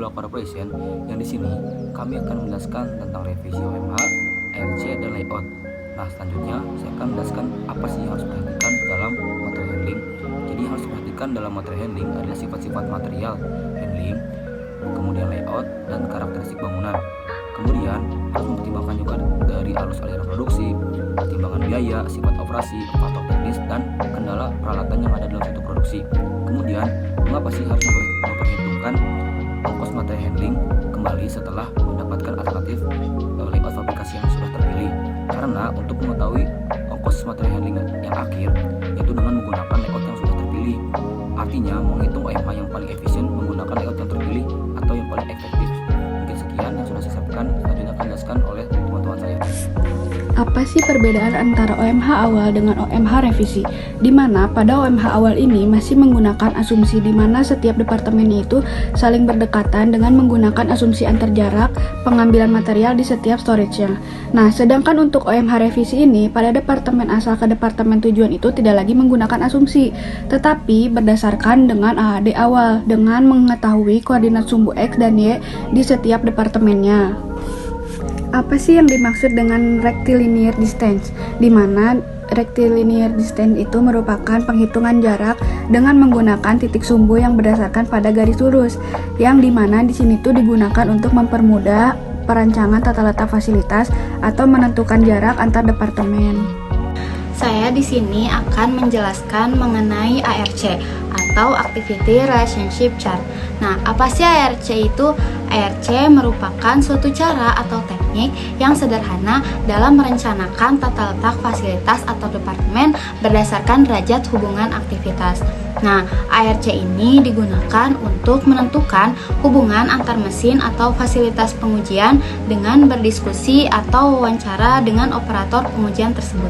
Developer Operation, yang di sini kami akan menjelaskan tentang revisi OMH, ARC, dan layout. Nah, selanjutnya saya akan menjelaskan apa sih yang harus diperhatikan dalam material handling. Jadi yang harus diperhatikan dalam material handling adalah sifat-sifat material handling, kemudian layout, dan karakteristik bangunan. Kemudian harus mempertimbangkan juga dari arus aliran produksi, pertimbangan biaya, sifat operasi, faktor teknis, dan kendala peralatan yang ada dalam suatu produksi. Kemudian, mengapa sih harus memperhitungkan ongkos material handling kembali setelah mendapatkan alternatif layout fabrikasi yang sudah terpilih? Karena untuk mengetahui ongkos material handling yang akhir, yaitu dengan menggunakan layout yang sudah terpilih. Artinya, menghitung OMH yang paling efisien menggunakan layout yang terpilih atau yang paling efektif. Mungkin sekian yang sudah saya sampaikan, selanjutnya akan dijelaskan oleh teman-teman saya. Apa sih perbedaan antara OMH awal dengan OMH revisi? Di mana pada OMH awal ini masih menggunakan asumsi di mana setiap departemennya itu saling berdekatan dengan menggunakan asumsi antar jarak pengambilan material di setiap storage-nya. Nah, sedangkan untuk OMH revisi ini pada departemen asal ke departemen tujuan itu tidak lagi menggunakan asumsi, tetapi berdasarkan dengan AAD awal dengan mengetahui koordinat sumbu X dan Y di setiap departemennya. Apa sih yang dimaksud dengan rectilinear distance? Di mana rectilinear distance itu merupakan penghitungan jarak dengan menggunakan titik sumbu yang berdasarkan pada garis lurus, yang dimana di sini tuh digunakan untuk mempermudah perancangan tata letak fasilitas atau menentukan jarak antar departemen. Saya di sini akan menjelaskan mengenai ARC atau Activity Relationship Chart. Nah, apa sih ARC itu? ARC merupakan suatu cara atau teknik yang sederhana dalam merencanakan tata letak fasilitas atau departemen berdasarkan derajat hubungan aktivitas. Nah, ARC ini digunakan untuk menentukan hubungan antar mesin atau fasilitas pengujian dengan berdiskusi atau wawancara dengan operator pengujian tersebut.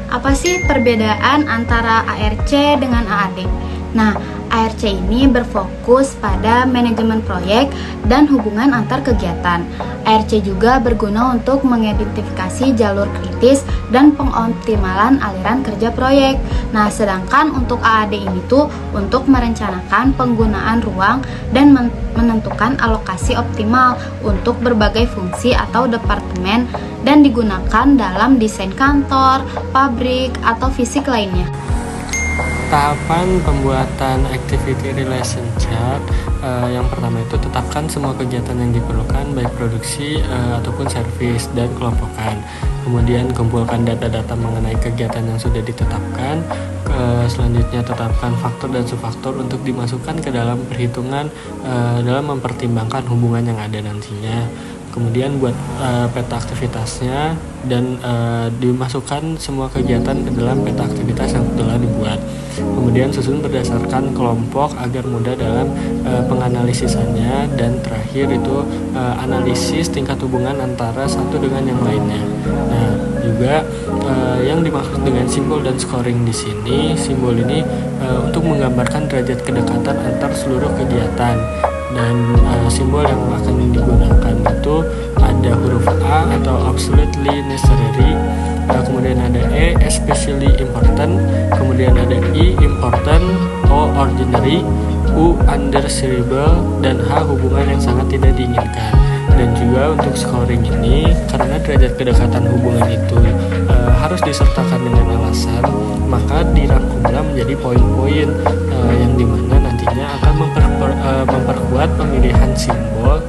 Apa sih perbedaan antara ARC dengan AAD? Nah, ARC ini berfokus pada manajemen proyek dan hubungan antar kegiatan. ARC juga berguna untuk mengidentifikasi jalur kritis dan pengoptimalan aliran kerja proyek. Nah, sedangkan untuk AAD ini tuh untuk merencanakan penggunaan ruang dan menentukan alokasi optimal untuk berbagai fungsi atau departemen dan digunakan dalam desain kantor, pabrik, atau fisik lainnya. Tahapan pembuatan Activity Relation Chart yang pertama itu tetapkan semua kegiatan yang diperlukan baik produksi ataupun servis dan kelompokan. Kemudian kumpulkan data-data mengenai kegiatan yang sudah ditetapkan. Selanjutnya tetapkan faktor dan subfaktor untuk dimasukkan ke dalam perhitungan dalam mempertimbangkan hubungan yang ada nantinya. Kemudian buat peta aktivitasnya dan dimasukkan semua kegiatan ke dalam peta aktivitas yang telah dibuat. Kemudian susun berdasarkan kelompok agar mudah dalam penganalisisannya, dan terakhir itu analisis tingkat hubungan antara satu dengan yang lainnya. Nah, juga yang dimaksud dengan simbol dan scoring di sini, simbol ini untuk menggambarkan derajat kedekatan antar seluruh kegiatan. Dan simbol yang akan digunakan itu ada huruf A atau absolutely necessary, kemudian ada E especially important, kemudian ada I important, O ordinary, U undesirable, dan H hubungan yang sangat tidak diinginkan. Dan juga untuk scoring ini, karena derajat kedekatan hubungan itu harus disertakan dengan alasan, maka dirangkumlah menjadi poin-poin yang dimana nantinya akan memperkuat pemilihan simbol